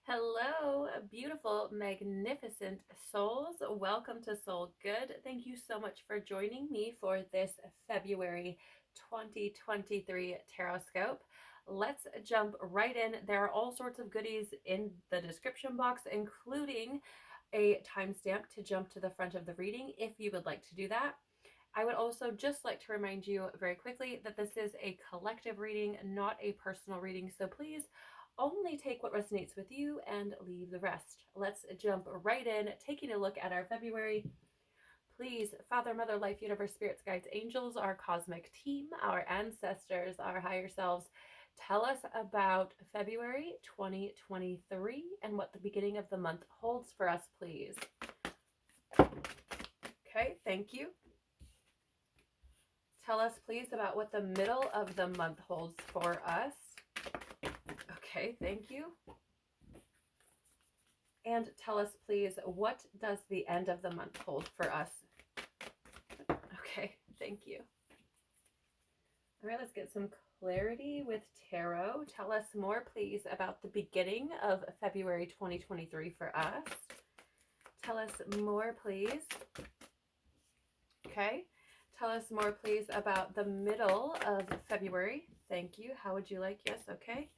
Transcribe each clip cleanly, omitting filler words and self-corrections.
Hello, beautiful, magnificent souls. Welcome to Soul Good. Thank you so much for joining me for this February 2023 Tarotscope. Let's jump right in. There are all sorts of goodies in the description box, including a timestamp to jump to the front of the reading if you would like to do that. I would also just like to remind you very quickly that this is a collective reading, not a personal reading. So please only take what resonates with you and leave the rest. Let's jump right in, taking a look at our February. Please, Father, Mother, Life, Universe, Spirits, Guides, Angels, our cosmic team, our ancestors, our higher selves, tell us about February 2023 and what the beginning of the month holds for us, please. Okay, thank you. Tell us, please, about what the middle of the month holds for us. Okay, thank you. And tell us, please, what does the end of the month hold for us? Okay, thank you. All right, let's get some clarity with tarot. Tell us more, please, about the beginning of February 2023 for us. Tell us more, please. Okay. Tell us more, please, about the middle of February. Thank you. How would you like? Yes, okay.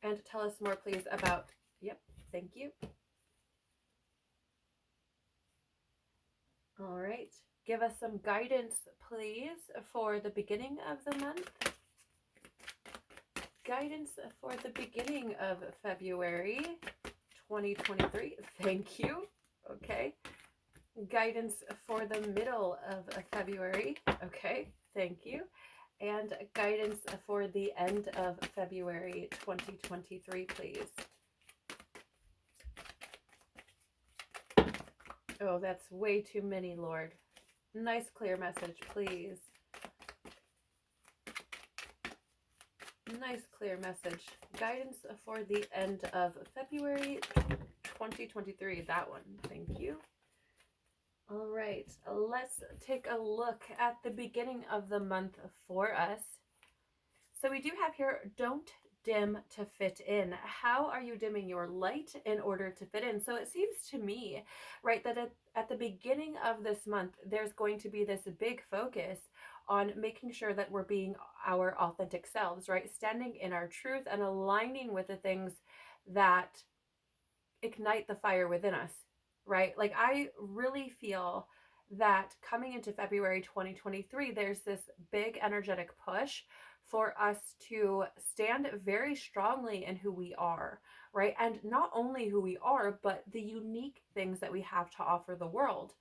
And tell us more, please, about, yep, thank you. All right. Give us some guidance, please, for the beginning of the month. Guidance for the beginning of February 2023. Thank you. Okay. Guidance for the middle of February. Okay. Thank you. And guidance for the end of February 2023, please. Oh, that's way too many, Lord. Nice, clear message, please. Nice, clear message. Guidance for the end of February 2023. That one. Thank you. All right. Let's take a look at the beginning of the month for us. So we do have here, don't dim to fit in. How are you dimming your light in order to fit in? So it seems to me, right, that at the beginning of this month, there's going to be this big focus on making sure that we're being our authentic selves, right? Standing in our truth and aligning with the things that ignite the fire within us, right? Like I really feel that coming into February 2023, there's this big energetic push for us to stand very strongly in who we are, right? And not only who we are, but the unique things that we have to offer the world.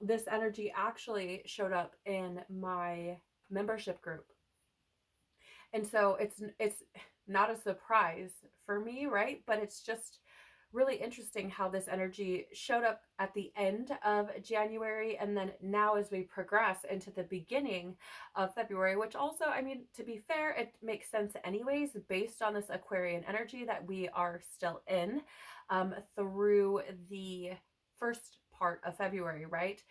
This energy actually showed up in my membership group. And so it's not a surprise for me, right? But it's just really interesting how this energy showed up at the end of January, and then now as we progress into the beginning of February, which also, I mean, to be fair, it makes sense anyways based on this Aquarian energy that we are still in through the first part of February, right?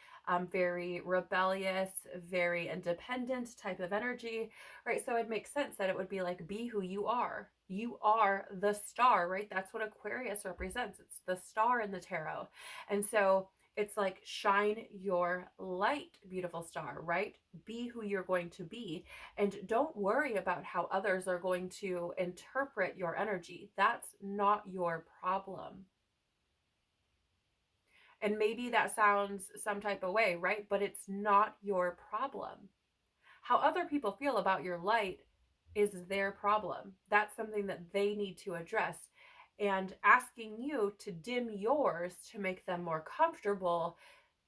Very rebellious, very independent type of energy, right? So it makes sense that it would be like, be who you are. You are the star, right? That's what Aquarius represents. It's the star in the tarot. And so it's like, shine your light, beautiful star, right? Be who you're going to be. And don't worry about how others are going to interpret your energy. That's not your problem. And maybe that sounds some type of way, right? But it's not your problem. How other people feel about your light is their problem. That's something that they need to address. And asking you to dim yours to make them more comfortable,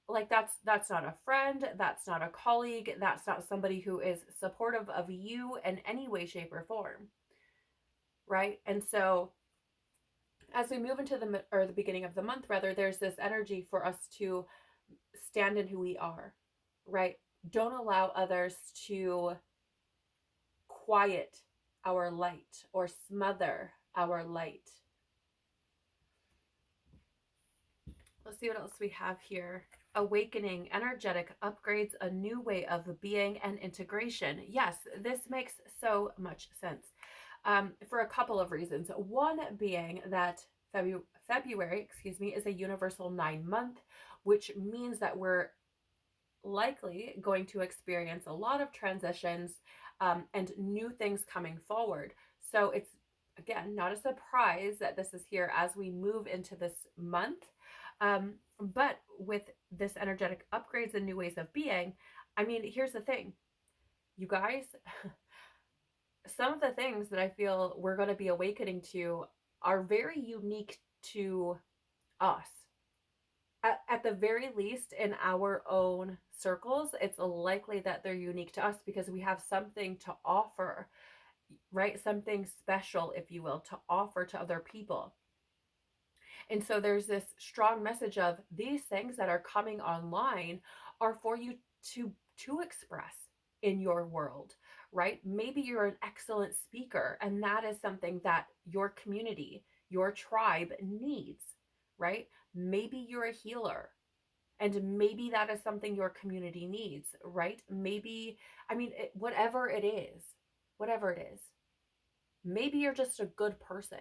like that's not a friend, that's not a colleague, that's not somebody who is supportive of you in any way, shape, or form, right? And so as we move into the beginning of the month, rather, there's this energy for us to stand in who we are, right? Don't allow others to quiet our light or smother our light. Let's see what else we have here. Awakening, energetic upgrades, a new way of being, and integration. Yes, this makes so much sense. for a couple of reasons. One being that February, is a universal 9 month, which means that we're likely going to experience a lot of transitions and new things coming forward. So it's, again, not a surprise that this is here as we move into this month. But with this energetic upgrades and new ways of being, I mean, here's the thing, you guys, some of the things that I feel we're going to be awakening to are very unique to us. At the very least, in our own circles, it's likely that they're unique to us because we have something to offer, right? Something special, if you will, to offer to other people. And so there's this strong message of these things that are coming online are for you to express in your world, right? Maybe you're an excellent speaker and that is something that your community, your tribe needs, right? Maybe you're a healer and maybe that is something your community needs, right? Maybe, I mean, whatever it is, maybe you're just a good person,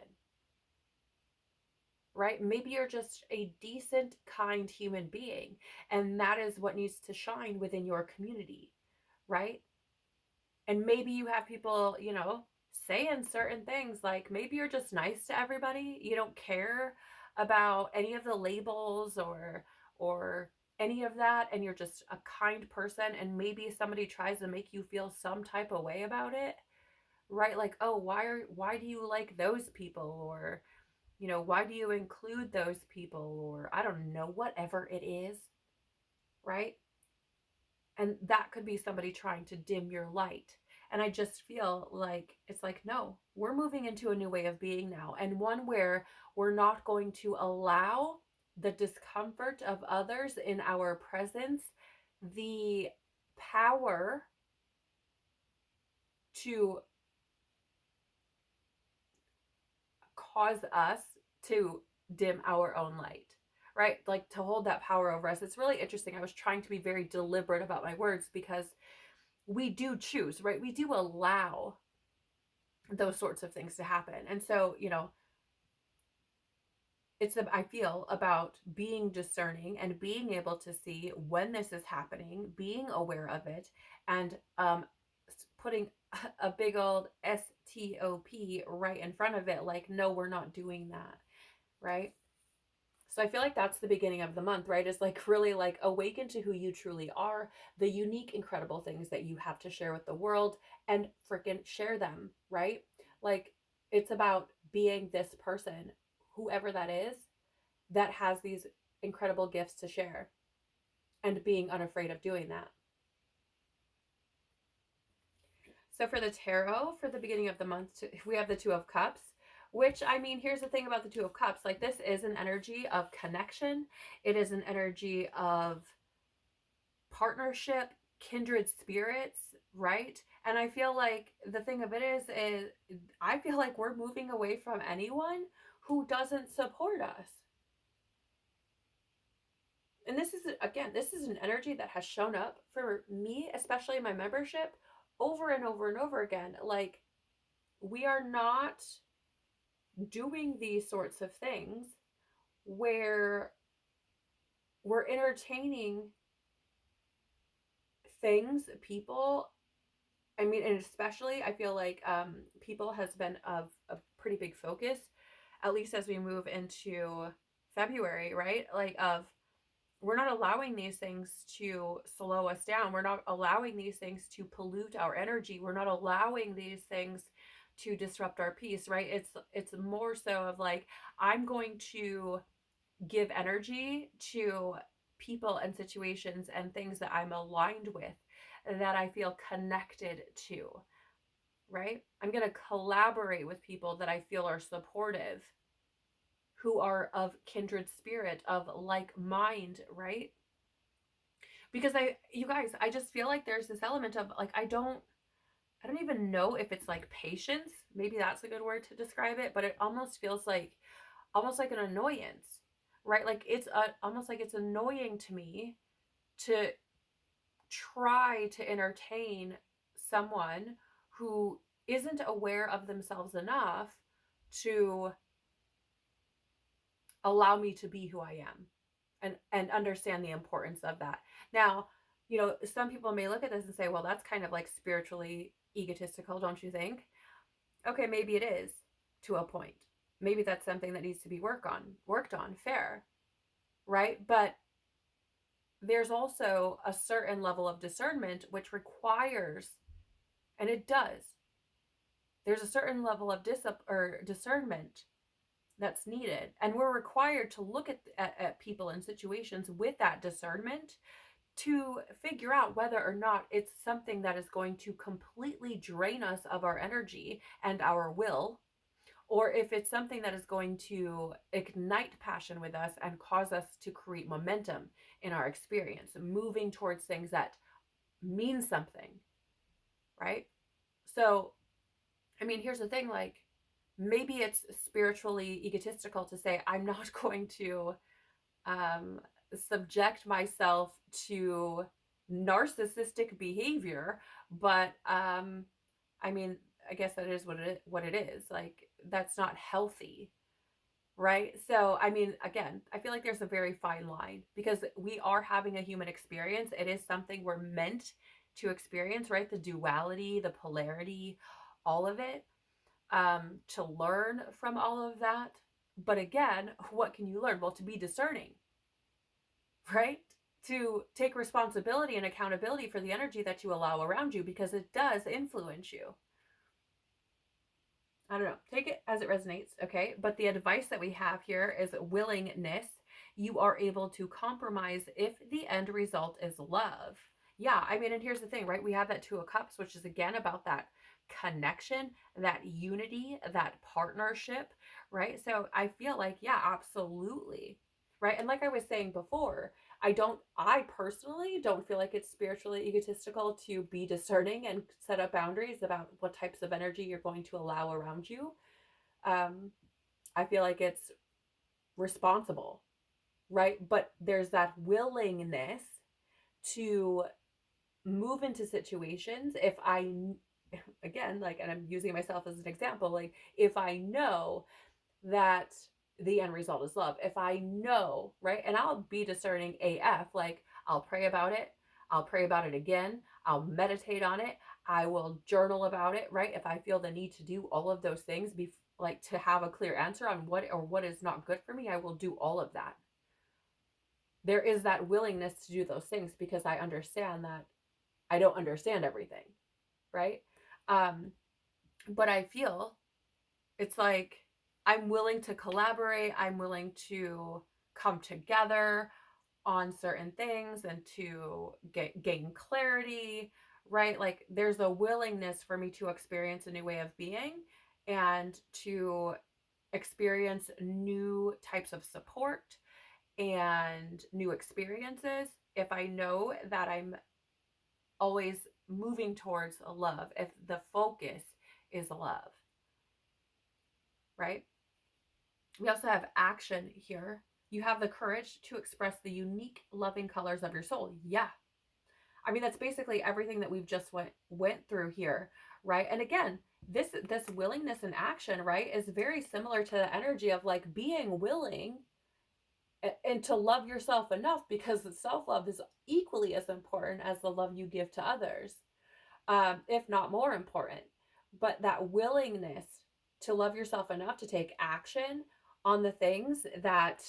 right? Maybe you're just a decent, kind human being, and that is what needs to shine within your community, right? And maybe you have people, saying certain things like maybe you're just nice to everybody. You don't care about any of the labels or any of that, and you're just a kind person, and maybe somebody tries to make you feel some type of way about it, right? Like, oh, why do you like those people, or why do you include those people, or I don't know, whatever it is, right? And that could be somebody trying to dim your light. And I just feel like it's like, no, we're moving into a new way of being now, and one where we're not going to allow the discomfort of others in our presence, the power to cause us to dim our own light, right? Like to hold that power over us. It's really interesting. I was trying to be very deliberate about my words because we do choose, right? We do allow those sorts of things to happen. And so, I feel about being discerning and being able to see when this is happening, being aware of it, and putting a big old STOP right in front of it. Like, no, we're not doing that, right? So I feel like that's the beginning of the month, right? Is like really like awaken to who you truly are, the unique, incredible things that you have to share with the world, and freaking share them, right? Like it's about being this person, whoever that is, that has these incredible gifts to share and being unafraid of doing that. So for the tarot, for the beginning of the month, we have the Two of Cups, which, I mean, here's the thing about the Two of Cups. Like, this is an energy of connection. It is an energy of partnership, kindred spirits, right? And I feel like the thing of it is I feel like we're moving away from anyone who doesn't support us. And this is an energy that has shown up for me, especially in my membership, over and over and over again. Like, we are not doing these sorts of things where we're entertaining things, people. I mean, and especially I feel like people has been of a pretty big focus, at least as we move into February, right? Like, we're not allowing these things to slow us down. We're not allowing these things to pollute our energy. We're not allowing these things to disrupt our peace, right? It's more so of like, I'm going to give energy to people and situations and things that I'm aligned with, that I feel connected to, right? I'm going to collaborate with people that I feel are supportive, who are of kindred spirit, of like mind, right? Because you guys, I just feel like there's this element of like, I don't even know if it's like patience. Maybe that's a good word to describe it, but it almost feels like an annoyance, right? Like it's almost like it's annoying to me to try to entertain someone who isn't aware of themselves enough to allow me to be who I am and understand the importance of that. Now, some people may look at this and say, well, that's kind of like spiritually egotistical, don't you think? Okay, maybe it is to a point. Maybe that's something that needs to be worked on, fair, right? But there's also a certain level of discernment which requires, and it does, there's a certain level of discernment that's needed, and we're required to look at people and situations with that discernment to figure out whether or not it's something that is going to completely drain us of our energy and our will, or if it's something that is going to ignite passion with us and cause us to create momentum in our experience, moving towards things that mean something, right? So, I mean, here's the thing, like, maybe it's spiritually egotistical to say, I'm not going to subject myself to narcissistic behavior, but I mean, I guess that is what it is. Like, that's not healthy, right? So, I mean, again, I feel like there's a very fine line because we are having a human experience. It is something we're meant to experience, right? The duality, the polarity, all of it, to learn from all of that. But again, what can you learn? Well, to be discerning, right? To take responsibility and accountability for the energy that you allow around you, because it does influence you. I don't know. Take it as it resonates, okay? But the advice that we have here is willingness. You are able to compromise if the end result is love. Yeah, I mean, and here's the thing, right? We have that Two of Cups, which is again about that connection, that unity, that partnership, right? So I feel like, yeah, absolutely. Right. And like I was saying before, I personally don't feel like it's spiritually egotistical to be discerning and set up boundaries about what types of energy you're going to allow around you. Um, I feel like it's responsible, right? But there's that willingness to move into situations if again, like, and I'm using myself as an example, like, if I know that the end result is love. If I know, right? And I'll be discerning AF, like, I'll pray about it. I'll pray about it again. I'll meditate on it. I will journal about it, right? If I feel the need to do all of those things, like, to have a clear answer on what is not good for me, I will do all of that. There is that willingness to do those things because I understand that I don't understand everything, right? But I feel it's like I'm willing to collaborate. I'm willing to come together on certain things and to gain clarity, right? Like, there's a willingness for me to experience a new way of being and to experience new types of support and new experiences if I know that I'm always moving towards a love, if the focus is love, right? We also have action here. You have the courage to express the unique loving colors of your soul. Yeah. I mean, that's basically everything that we've just went through here, right? And again, this willingness and action, right, is very similar to the energy of, like, being willing and to love yourself enough, because self-love is equally as important as the love you give to others, if not more important. But that willingness to love yourself enough to take action on the things that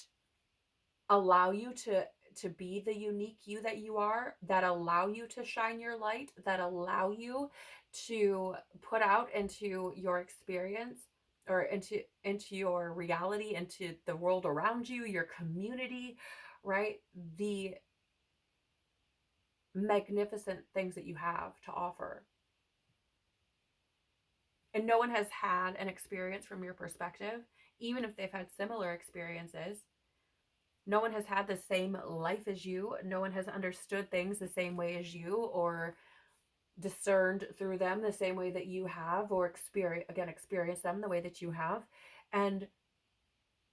allow you to be the unique you that you are, that allow you to shine your light, that allow you to put out into your experience, or into your reality, into the world around you, your community, right? The magnificent things that you have to offer. And no one has had an experience from your perspective, even if they've had similar experiences. No one has had the same life as you. No one has understood things the same way as you, or discerned through them the same way that you have, or experienced them the way that you have. And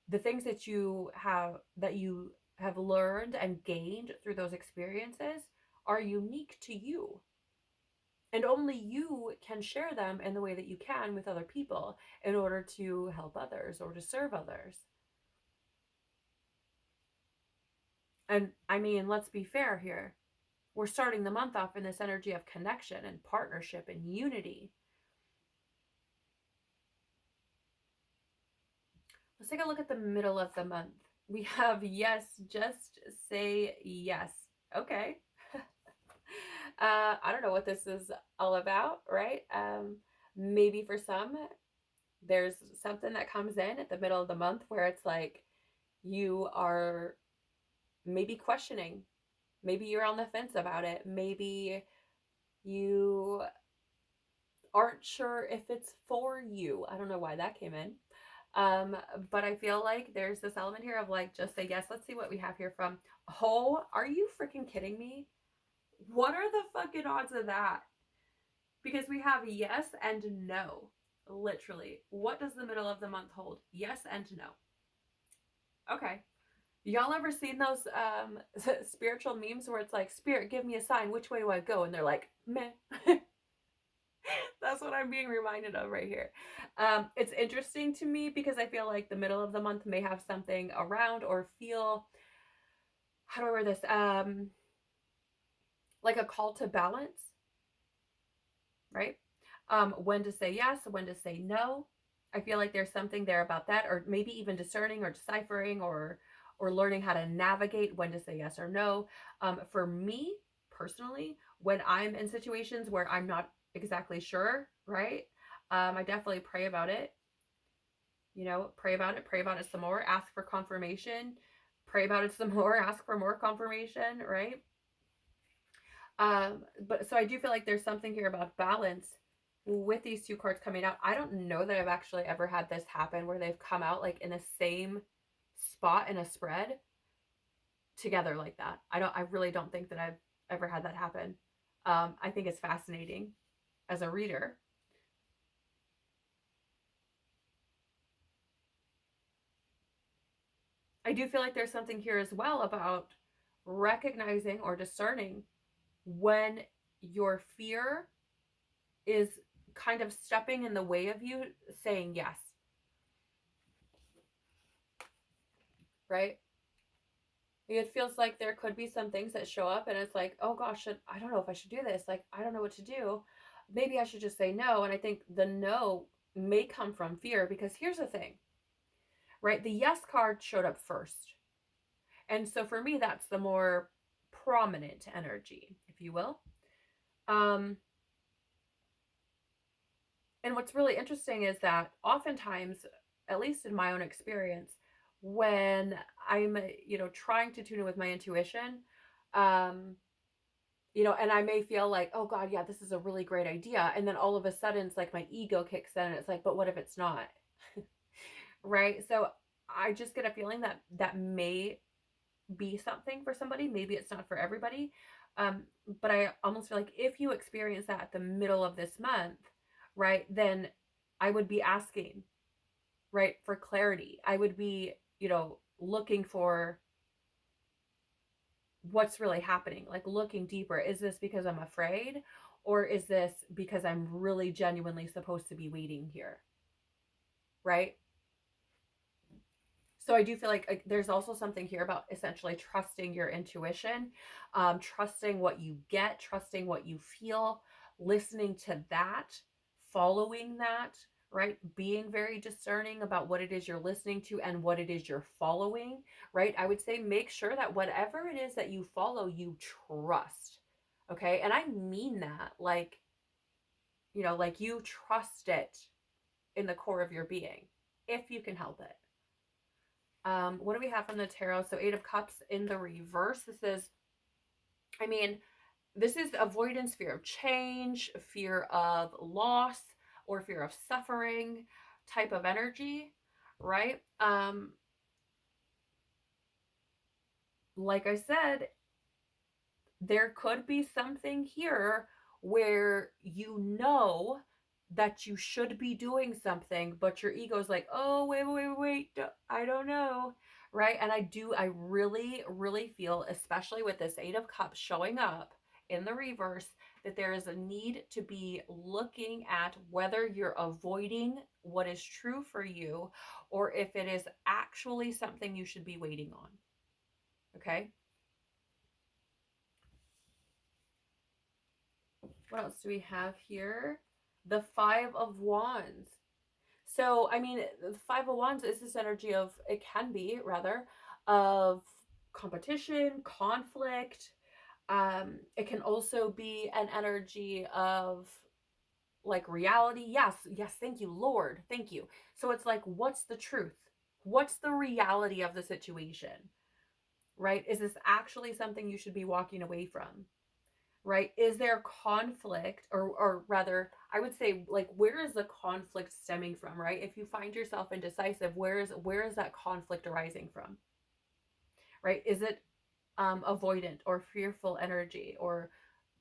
the things that you have learned and gained through those experiences are unique to you. And only you can share them in the way that you can with other people in order to help others or to serve others. And I mean, let's be fair here. We're starting the month off in this energy of connection and partnership and unity. Let's take a look at the middle of the month. We have yes, just say yes. Okay. I don't know what this is all about, right? Maybe for some, there's something that comes in at the middle of the month where it's like you are maybe questioning. Maybe you're on the fence about it. Maybe you aren't sure if it's for you. I don't know why that came in. But I feel like there's this element here of like, just say yes. Let's see what we have here from, oh, are you freaking kidding me? What are the fucking odds of that? Because we have yes and no. Literally. What does the middle of the month hold? Yes and no. Okay. Y'all ever seen those spiritual memes where it's like, Spirit, give me a sign. Which way do I go? And they're like, meh. That's what I'm being reminded of right here. It's interesting to me because I feel like the middle of the month may have something around or feel, how do I word this? Like a call to balance, right? When to say yes, when to say no. I feel like there's something there about that, or maybe even discerning or deciphering or learning how to navigate when to say yes or no. For me personally, when I'm in situations where I'm not exactly sure, right? I definitely pray about it. You know, pray about it some more, ask for confirmation, pray about it some more, ask for more confirmation, right? But so I do feel like there's something here about balance with these two cards coming out. I don't know that I've actually ever had this happen where they've come out like in the same spot in a spread together like that. I really don't think that I've ever had that happen. I think it's fascinating as a reader. I do feel like there's something here as well about recognizing or discerning when your fear is kind of stepping in the way of you saying yes. Right? It feels like there could be some things that show up and it's like, oh gosh, I don't know if I should do this. Like, I don't know what to do. Maybe I should just say no. And I think the no may come from fear because here's the thing, right? The yes card showed up first. And so for me, that's the more prominent energy, if you will. And what's really interesting is that oftentimes, at least in my own experience, when I'm, trying to tune in with my intuition, and I may feel like, oh God, yeah, this is a really great idea. And then all of a sudden it's like my ego kicks in and it's like, but what if it's not? Right? So I just get a feeling that that may be something for somebody. Maybe it's not for everybody. But I almost feel like if you experience that at the middle of this month, right, then I would be asking, right, for clarity. I would be, looking for what's really happening, like looking deeper. Is this because I'm afraid? Or is this because I'm really genuinely supposed to be waiting here? Right? So I do feel like there's also something here about essentially trusting your intuition, trusting what you get, trusting what you feel, listening to that, following that, right? Being very discerning about what it is you're listening to and what it is you're following, right? I would say make sure that whatever it is that you follow, you trust. Okay. And I mean that like, like you trust it in the core of your being, if you can help it. What do we have from the tarot? So 8 of Cups in the reverse. This is avoidance, fear of change, fear of loss, or fear of suffering type of energy, right? Like I said, there could be something here where that you should be doing something, but your ego's like, oh, wait, I don't know, right? And I really, really feel, especially with this 8 of Cups showing up in the reverse, that there is a need to be looking at whether you're avoiding what is true for you or if it is actually something you should be waiting on. Okay? What else do we have here? The Five of Wands. So, I mean, the Five of Wands is this energy of, it can be rather, of competition, conflict. It can also be an energy of like reality. Yes, yes, thank you, Lord. Thank you. So it's like, what's the truth? What's the reality of the situation? Right? Is this actually something you should be walking away from? Right? Is there conflict, or rather, I would say, like, where is the conflict stemming from, right? If you find yourself indecisive, where is that conflict arising from? Right? Is it avoidant or fearful energy or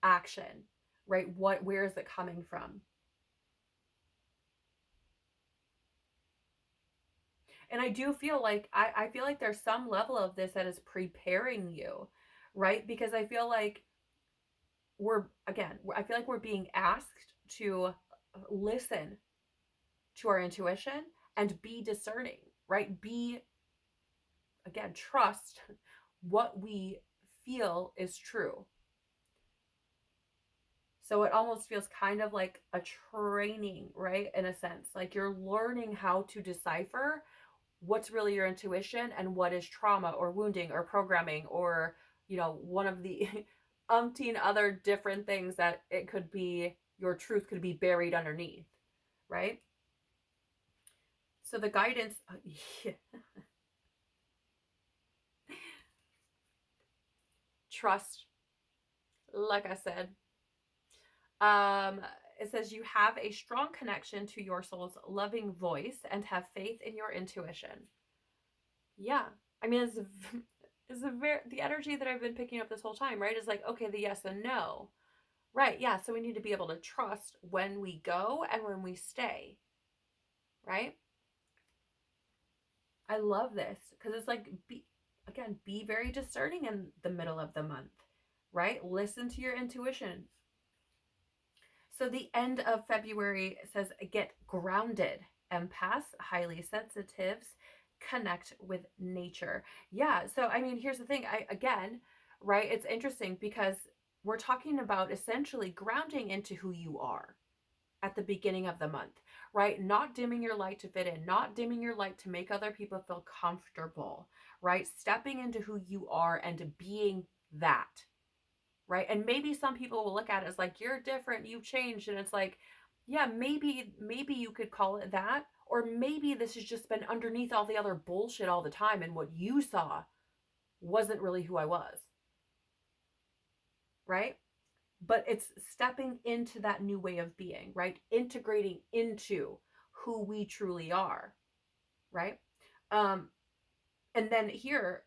action? Right? Where is it coming from? And I do feel like I feel like there's some level of this that is preparing you, right? Because I feel like I feel like we're being asked to listen to our intuition and be discerning, right? Trust what we feel is true. So it almost feels kind of like a training, right? In a sense, like you're learning how to decipher what's really your intuition and what is trauma or wounding or programming or, one of the umpteen other different things that it could be, your truth could be buried underneath, right? So the guidance, yeah. Trust, like I said, um, it says you have a strong connection to your soul's loving voice and have faith in your intuition. Yeah. I mean, it's a very, the energy that I've been picking up this whole time, right? Is like, okay, the yes and no. Right. Yeah. So we need to be able to trust when we go and when we stay. Right. I love this because it's like, be very discerning in the middle of the month, right? Listen to your intuition. So the end of February says, get grounded. Empaths, highly sensitives, connect with nature. Yeah. So, I mean, here's the thing. Right, it's interesting because we're talking about essentially grounding into who you are at the beginning of the month, right? Not dimming your light to fit in, not dimming your light to make other people feel comfortable, right? Stepping into who you are and being that, right? And maybe some people will look at it as like, you're different, you've changed. And it's like, yeah, maybe you could call it that. Or maybe this has just been underneath all the other bullshit all the time. And what you saw wasn't really who I was, right? But it's stepping into that new way of being, right? Integrating into who we truly are, right? Um, and then here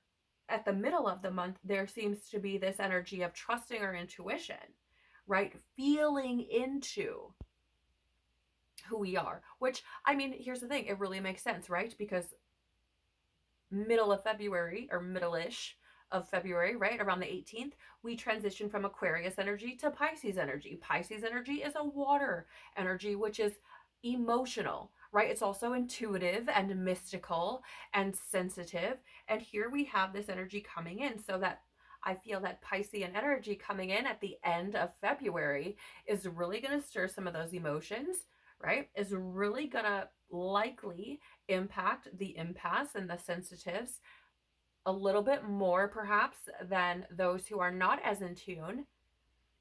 at the middle of the month, there seems to be this energy of trusting our intuition, right? Feeling into who we are, which, I mean, here's the thing, it really makes sense, right? Because middle of February, or middle-ish of February, right around the 18th, we transition from Aquarius energy to Pisces energy. Pisces energy is a water energy, which is emotional, right? It's also intuitive and mystical and sensitive. And here we have this energy coming in, so that I feel that Piscean energy coming in at the end of February is really going to stir some of those emotions, right? Is really going to likely impact the empaths and the sensitives a little bit more perhaps than those who are not as in tune.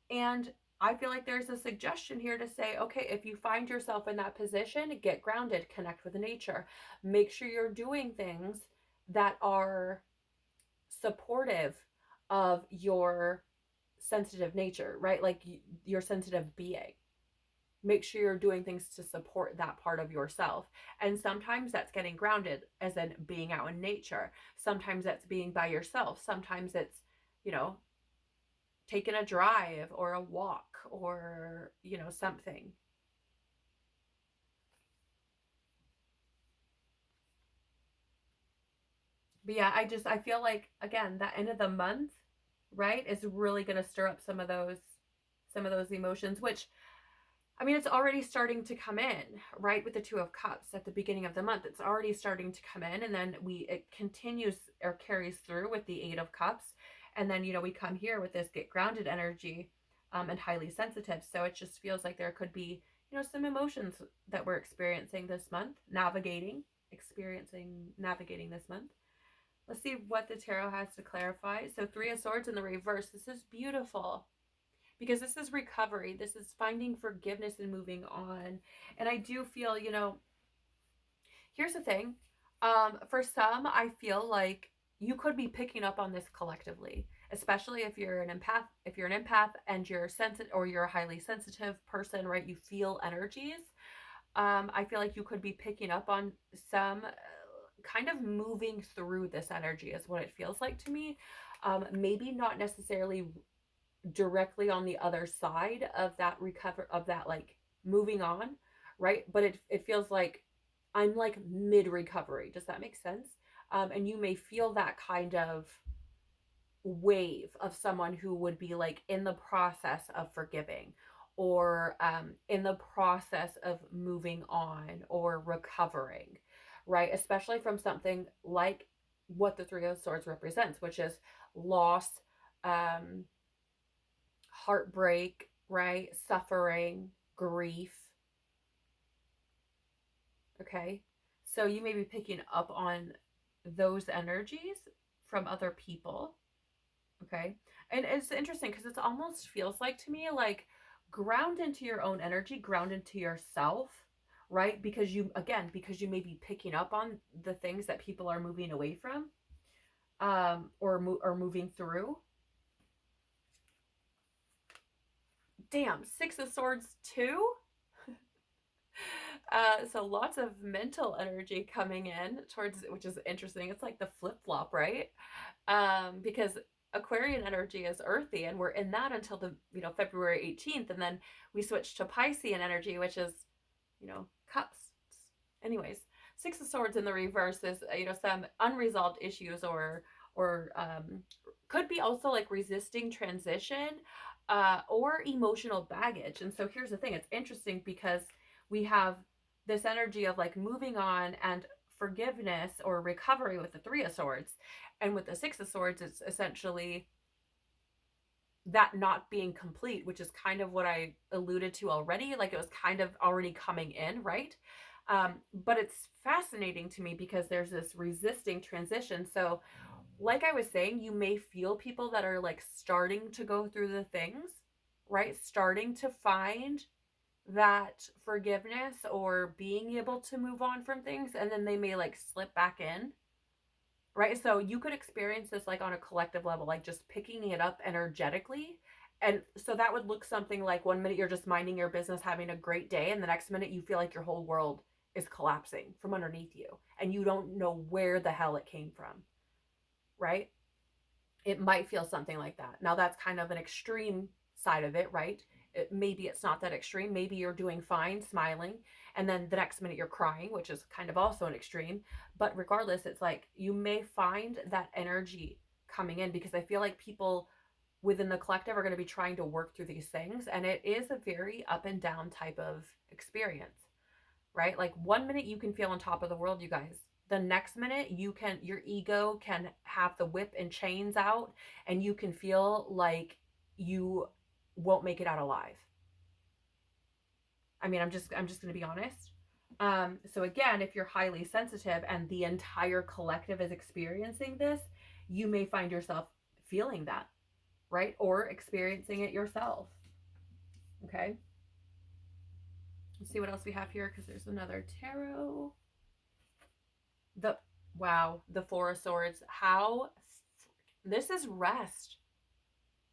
And I feel like there's a suggestion here to say, okay, if you find yourself in that position, get grounded, connect with nature, make sure you're doing things that are supportive of your sensitive nature, right? Like your sensitive being. Make sure you're doing things to support that part of yourself. And sometimes that's getting grounded, as in being out in nature. Sometimes that's being by yourself. Sometimes it's, taking a drive or a walk or, something. But yeah, I feel like, again, that end of the month, right, is really going to stir up some of some of those emotions, which, I mean, it's already starting to come in, right? With the Two of Cups at the beginning of the month, it's already starting to come in, and then it continues or carries through with the Eight of Cups. And then, we come here with this get grounded energy, and highly sensitive. So it just feels like there could be, some emotions that we're experiencing this month, navigating this month. Let's see what the tarot has to clarify. So Three of Swords in the reverse. This is beautiful, because this is recovery. This is finding forgiveness and moving on. And I do feel, here's the thing. For some, I feel like you could be picking up on this collectively, especially if you're an empath. If you're an empath and you're sensitive, or you're a highly sensitive person, right? You feel energies. I feel like you could be picking up on some kind of moving through this energy is what it feels like to me. Maybe not necessarily directly on the other side of that like moving on, right? But it feels like I'm like mid recovery. Does that make sense? And you may feel that kind of wave of someone who would be like in the process of forgiving, or in the process of moving on or recovering, right? Especially from something like what the Three of Swords represents, which is loss, heartbreak, right? Suffering, grief. Okay. So you may be picking up on those energies from other people. Okay. And it's interesting because it almost feels like to me like ground into your own energy, ground into yourself, right? Because you may be picking up on the things that people are moving away from, or moving through. Damn, Six of Swords too. So lots of mental energy coming in towards, which is interesting. It's like the flip-flop, right? Because Aquarian energy is earthy, and we're in that until the February 18th, and then we switch to Piscean energy, which is cups. Anyways, Six of Swords in the reverse is some unresolved issues, or could be also like resisting transition, or emotional baggage. And so here's the thing, it's interesting because we have this energy of like moving on and forgiveness or recovery with the Three of Swords, and with the Six of Swords it's essentially that not being complete, which is kind of what I alluded to already. Like it was kind of already coming in, right? But it's fascinating to me because there's this resisting transition. So like I was saying, you may feel people that are like starting to go through the things, right? Starting to find that forgiveness or being able to move on from things, and then they may like slip back in, right? So you could experience this like on a collective level, like just picking it up energetically. And so that would look something like one minute you're just minding your business, having a great day, and the next minute you feel like your whole world is collapsing from underneath you and you don't know where the hell it came from, right? It might feel something like that. Now that's kind of an extreme side of it, right? Maybe it's not that extreme. Maybe you're doing fine, smiling, and then the next minute you're crying, which is kind of also an extreme. But regardless, it's like you may find that energy coming in, because I feel like people within the collective are going to be trying to work through these things, and it is a very up and down type of experience, right? Like one minute you can feel on top of the world, you guys. The next minute your ego can have the whip and chains out, and you can feel like you won't make it out alive. I mean, I'm just going to be honest. So again, if you're highly sensitive and the entire collective is experiencing this, you may find yourself feeling that, right? Or experiencing it yourself. Okay. Let's see what else we have here, because there's another tarot. The Four of Swords. This is rest,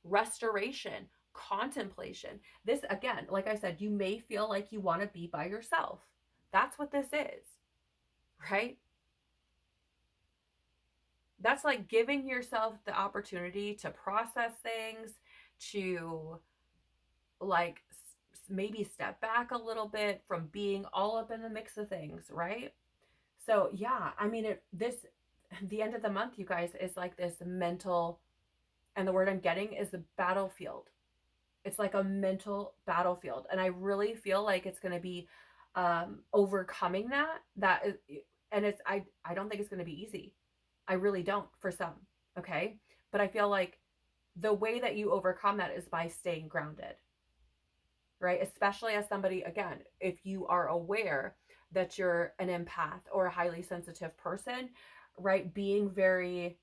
restoration, contemplation. This, again, like I said, you may feel like you want to be by yourself. That's what this is, right? That's like giving yourself the opportunity to process things, to like maybe step back a little bit from being all up in the mix of things, right? So yeah, I mean, the end of the month, you guys, is like this mental, and the word I'm getting is the battlefield, It's like a mental battlefield. And I really feel like it's going to be overcoming that is, and I don't think it's going to be easy. I really don't for some. Okay. But I feel like the way that you overcome that is by staying grounded, right? Especially as somebody, again, if you are aware that you're an empath or a highly sensitive person, right? Being very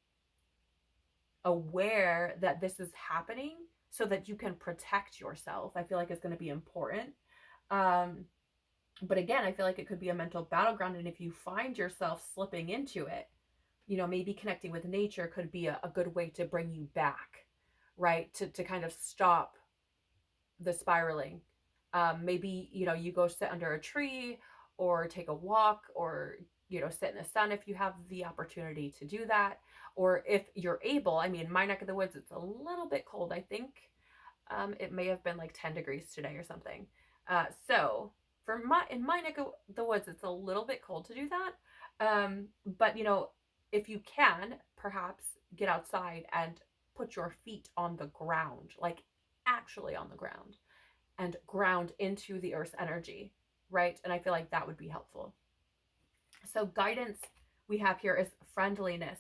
aware that this is happening so that you can protect yourself, I feel like it's going to be important. Um, but again, I feel like it could be a mental battleground. And if you find yourself slipping into it, maybe connecting with nature could be a good way to bring you back, right? To kind of stop the spiraling. Maybe, you go sit under a tree or take a walk or, sit in the sun if you have the opportunity to do that. Or if you're able, I mean, my neck of the woods, it's a little bit cold. I think it may have been like 10 degrees today or something. So in my neck of the woods, it's a little bit cold to do that. But if you can, perhaps get outside and put your feet on the ground, like actually on the ground, and ground into the earth's energy, right? And I feel like that would be helpful. So guidance we have here is friendliness.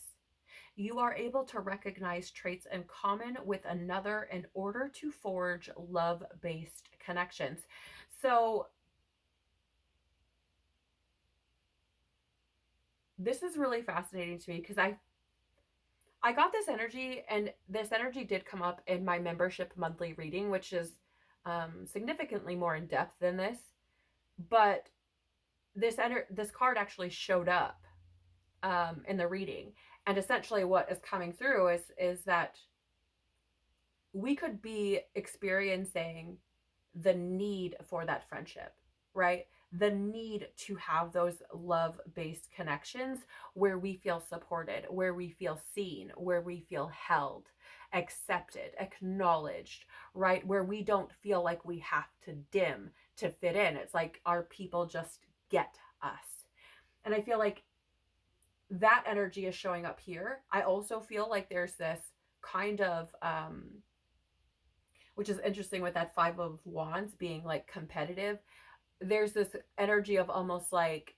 You are able to recognize traits in common with another in order to forge love-based connections. So this is really fascinating to me because I got this energy, and this energy did come up in my membership monthly reading, which is significantly more in depth than this. But this card actually showed up in the reading, and essentially what is coming through is that we could be experiencing the need for that friendship, right? The need to have those love-based connections where we feel supported, where we feel seen, where we feel held, accepted, acknowledged, right? Where we don't feel like we have to dim to fit in. It's like our people just get us. And I feel like that energy is showing up here. I also feel like there's this kind of which is interesting with that 5 of Wands being like competitive. There's this energy of almost like,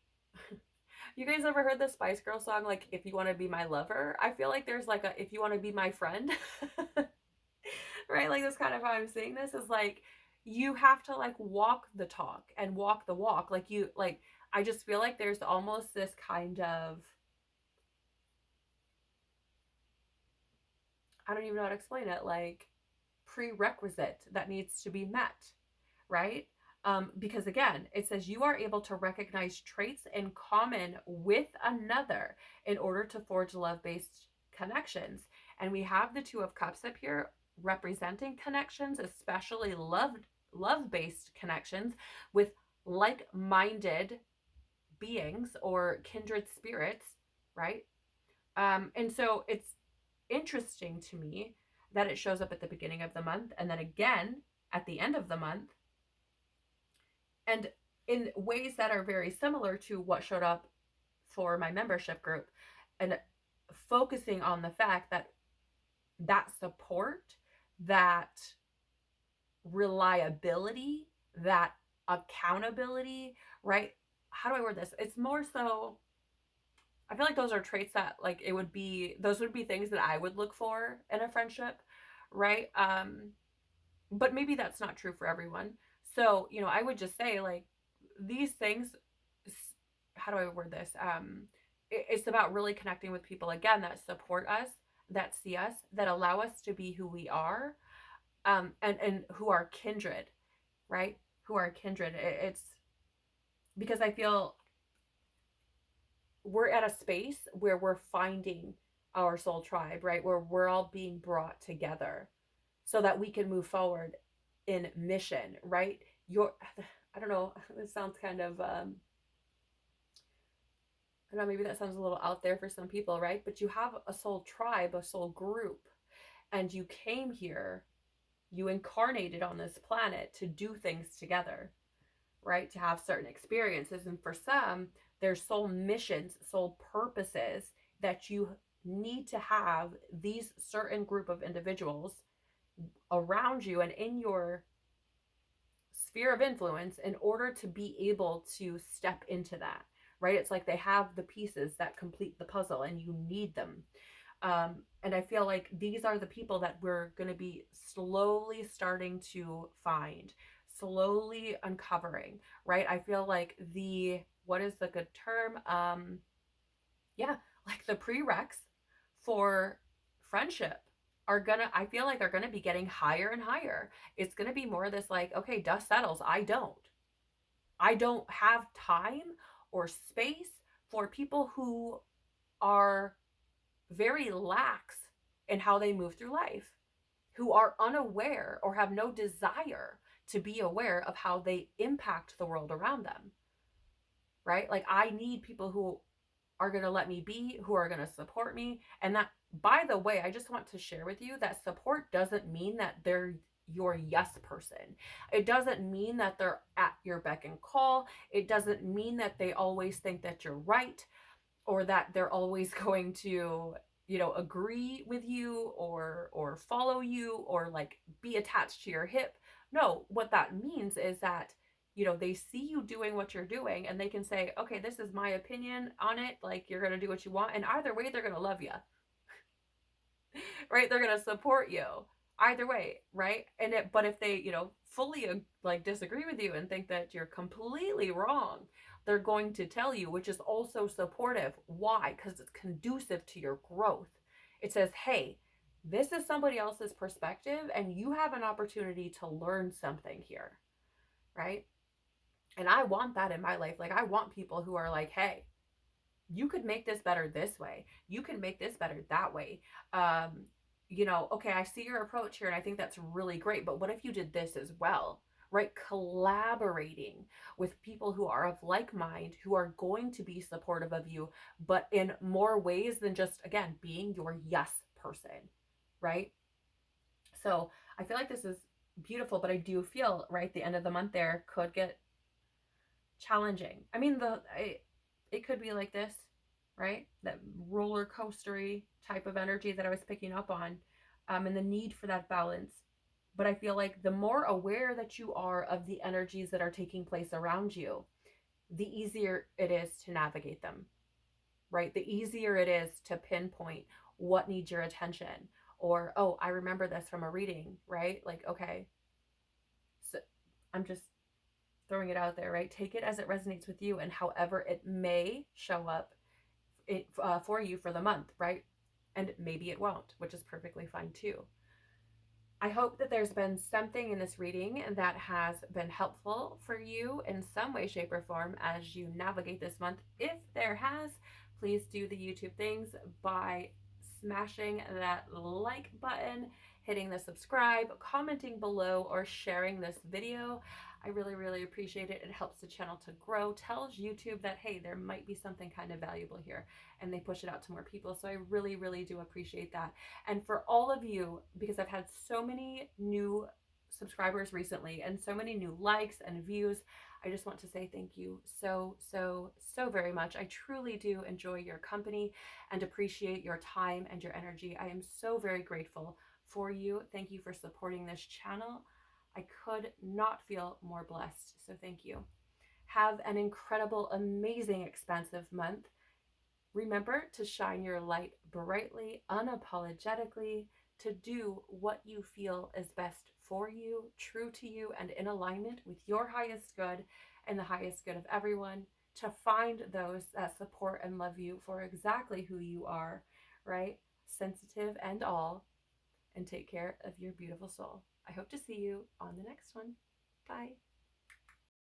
you guys ever heard the Spice Girl song, like, if you want to be my lover? I feel like there's like a, if you want to be my friend, right? Like, that's kind of how I'm seeing this, is like, you have to like walk the talk and walk the walk. Like, I just feel like there's almost this kind of, I don't even know how to explain it, like prerequisite that needs to be met, right? Because again, it says you are able to recognize traits in common with another in order to forge love-based connections. And we have the 2 of Cups up here representing connections, especially love-based connections with like-minded beings or kindred spirits, right? And so it's interesting to me that it shows up at the beginning of the month and then again at the end of the month, and in ways that are very similar to what showed up for my membership group, and focusing on the fact that that support, that reliability, that accountability, right? How do I word this? It's more so, I feel like those are traits that, like, those would be things that I would look for in a friendship, right? But maybe that's not true for everyone. So, I would just say, like, these things, how do I word this? It's about really connecting with people, again, that support us, that see us, that allow us to be who we are, and who are kindred, right? Who are kindred. It's because I feel we're at a space where we're finding our soul tribe, right? Where we're all being brought together so that we can move forward in mission, right? I don't know, this sounds kind of, I don't know, maybe that sounds a little out there for some people, right? But you have a soul tribe, a soul group, and you came here, you incarnated on this planet to do things together, right? To have certain experiences. And for some, there's soul missions, soul purposes that you need to have these certain group of individuals around you and in your sphere of influence in order to be able to step into that, right? It's like they have the pieces that complete the puzzle and you need them. And I feel like these are the people that we're going to be slowly starting to find, slowly uncovering, right? I feel like what is the good term? Yeah, like the prereqs for friendship I feel like are gonna be getting higher and higher. It's gonna be more of this like, okay, dust settles. I don't have time or space for people who are very lax in how they move through life, who are unaware or have no desire to be aware of how they impact the world around them, right? Like, I need people who are going to let me be, who are going to support me. And that, by the way, I just want to share with you that support doesn't mean that they're your yes person. It doesn't mean that they're at your beck and call. It doesn't mean that they always think that you're right, or that they're always going to, agree with you or follow you or like be attached to your hip. No, what that means is that they see you doing what you're doing and they can say, okay, this is my opinion on it, like you're going to do what you want, and either way they're going to love you. Right? They're going to support you either way, right? But if they fully like disagree with you and think that you're completely wrong, they're going to tell you, which is also supportive. Why? Because it's conducive to your growth. It says, hey, this is somebody else's perspective and you have an opportunity to learn something here, right? And I want that in my life. Like, I want people who are like, hey, you could make this better this way. You can make this better that way. Okay, I see your approach here and I think that's really great, but what if you did this as well? Right? Collaborating with people who are of like mind, who are going to be supportive of you, but in more ways than just, again, being your yes person, right? So I feel like this is beautiful, but I do feel, right, the end of the month there could get challenging. I mean, it could be like this, right? That roller coastery type of energy that I was picking up on, and the need for that balance. But I feel like the more aware that you are of the energies that are taking place around you, the easier it is to navigate them, right? The easier it is to pinpoint what needs your attention. Or, oh, I remember this from a reading, right? Like, okay, so I'm just throwing it out there, right? Take it as it resonates with you and however it may show up for you for the month, right? And maybe it won't, which is perfectly fine too. I hope that there's been something in this reading that has been helpful for you in some way, shape, or form as you navigate this month. If there has, please do the YouTube things by smashing that like button, hitting the subscribe, commenting below, or sharing this video. I really, really appreciate it. It helps the channel to grow, tells YouTube that, hey, there might be something kind of valuable here, and they push it out to more people. So I really, really do appreciate that. And for all of you, because I've had so many new subscribers recently and so many new likes and views, I just want to say thank you so, so, so very much. I truly do enjoy your company and appreciate your time and your energy. I am so very grateful for you. Thank you for supporting this channel. I could not feel more blessed. So thank you. Have an incredible, amazing, expansive month. Remember to shine your light brightly, unapologetically, to do what you feel is best for you, true to you, and in alignment with your highest good and the highest good of everyone, to find those that support and love you for exactly who you are, right? Sensitive and all, and take care of your beautiful soul. I hope to see you on the next one. Bye.